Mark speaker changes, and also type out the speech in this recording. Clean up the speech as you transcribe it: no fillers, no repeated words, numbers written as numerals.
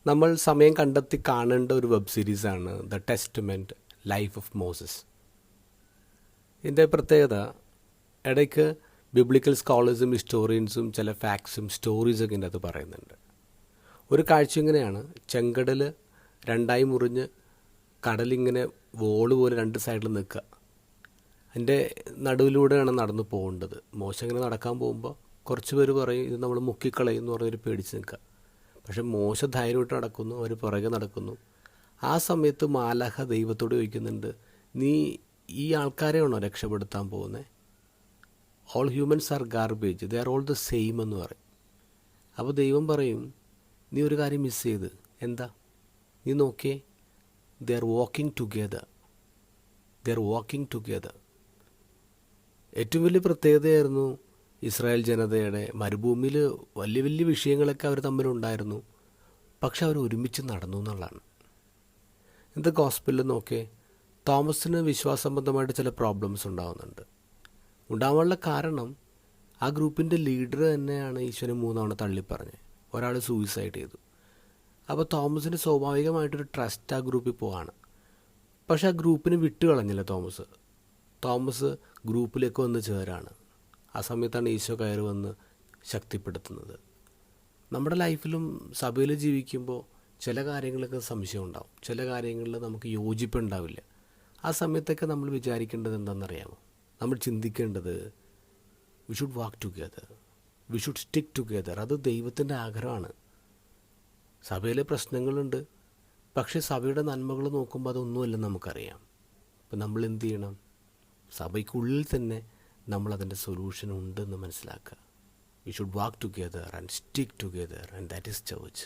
Speaker 1: നമ്മൾ സമയം കണ്ടെത്തി കാണേണ്ട ഒരു വെബ് സീരീസാണ് the testament life of Moses. ഇതിൻ്റെ പ്രത്യേകത, ഇടയ്ക്ക് ബിബ്ലിക്കൽ സ്കോളേഴ്സും ഹിസ്റ്റോറിയൻസും ചില ഫാക്ട്സും സ്റ്റോറീസൊക്കെ ഇതിൻ്റെ അത് പറയുന്നുണ്ട്. ഒരു കാഴ്ച ഇങ്ങനെയാണ്, ചെങ്കടൽ രണ്ടായി മുറിഞ്ഞ് കടലിങ്ങനെ വോള് പോലെ രണ്ട് സൈഡിൽ നിൽക്കുക. അതിൻ്റെ നടുവിലൂടെയാണ് നടന്നു പോകേണ്ടത്. മോശം ഇങ്ങനെ നടക്കാൻ പോകുമ്പോൾ കുറച്ച് പേര് പറയും ഇത് നമ്മൾ മുക്കിക്കളയും എന്ന് പറഞ്ഞൊരു പേടിച്ച് നിൽക്കുക. പക്ഷെ മോശ ധൈര്യമായിട്ട് നടക്കുന്നു, അവർ പുറകെ നടക്കുന്നു. ആ സമയത്ത് മാലാഖ ദൈവത്തോട് ചോദിക്കുന്നുണ്ട്, നീ ഈ ആൾക്കാരെയാണോ രക്ഷപ്പെടുത്താൻ പോകുന്നത്? All humans are garbage, they are all the same എന്ന് പറയും. അപ്പോൾ ദൈവം പറയും, നീ ഒരു കാര്യം മിസ് ചെയ്ത്. എന്താ? നീ നോക്കിയേ, they are walking together, they are walking together. ഏറ്റവും വലിയ പ്രത്യേകതയായിരുന്നു ഇസ്രായേൽ ജനതയുടെ മരുഭൂമിയിൽ വലിയ വലിയ വിഷയങ്ങളൊക്കെ അവർ തമ്മിലുണ്ടായിരുന്നു, പക്ഷെ അവർ ഒരുമിച്ച് നടന്നു എന്നുള്ളതാണ്. എന്താ ഗോസ്പലിൽ നോക്കേ, തോമസിന് വിശ്വാസസംബന്ധമായിട്ട് ചില പ്രോബ്ലംസ് ഉണ്ടാവാനുള്ള കാരണം ആ ഗ്രൂപ്പിൻ്റെ ലീഡർ തന്നെയാണ് ഈശ്വരൻ 3 തവണ തള്ളിപ്പറഞ്ഞ് ഒരാൾ സൂയിസൈഡ് ചെയ്തു. അപ്പോൾ തോമസിന് സ്വാഭാവികമായിട്ടൊരു ട്രസ്റ്റ് ആ ഗ്രൂപ്പിൽ പോവാണ്. പക്ഷെ ആ ഗ്രൂപ്പിന് വിട്ടുകളഞ്ഞില്ല തോമസ് ഗ്രൂപ്പിലേക്ക് വന്ന് ചേരാണ്. ആ സമയത്താണ് ഈശോ കയറി വന്ന് ശക്തിപ്പെടുത്തുന്നത്. നമ്മുടെ ലൈഫിലും സഭയിൽ ജീവിക്കുമ്പോൾ ചില കാര്യങ്ങളൊക്കെ സംശയം ഉണ്ടാവും, ചില കാര്യങ്ങളിൽ നമുക്ക് യോജിപ്പുണ്ടാവില്ല. ആ സമയത്തൊക്കെ നമ്മൾ വിചാരിക്കേണ്ടത് എന്താണെന്നറിയാമോ? നമ്മൾ ചിന്തിക്കേണ്ടത് we should walk together, we should stick together. അത് ദൈവത്തിൻ്റെ ആഗ്രഹമാണ്. സഭയിലെ പ്രശ്നങ്ങളുണ്ട്, പക്ഷേ സഭയുടെ നന്മകൾ നോക്കുമ്പോൾ അതൊന്നുമല്ലെന്ന് നമുക്കറിയാം. അപ്പം നമ്മൾ എന്ത് ചെയ്യണം? സഭയ്ക്കുള്ളിൽ തന്നെ നമ്മളതിൻ്റെ സൊല്യൂഷൻ ഉണ്ടെന്ന് മനസ്സിലാക്കുക. We should walk together and stick together, and that is church.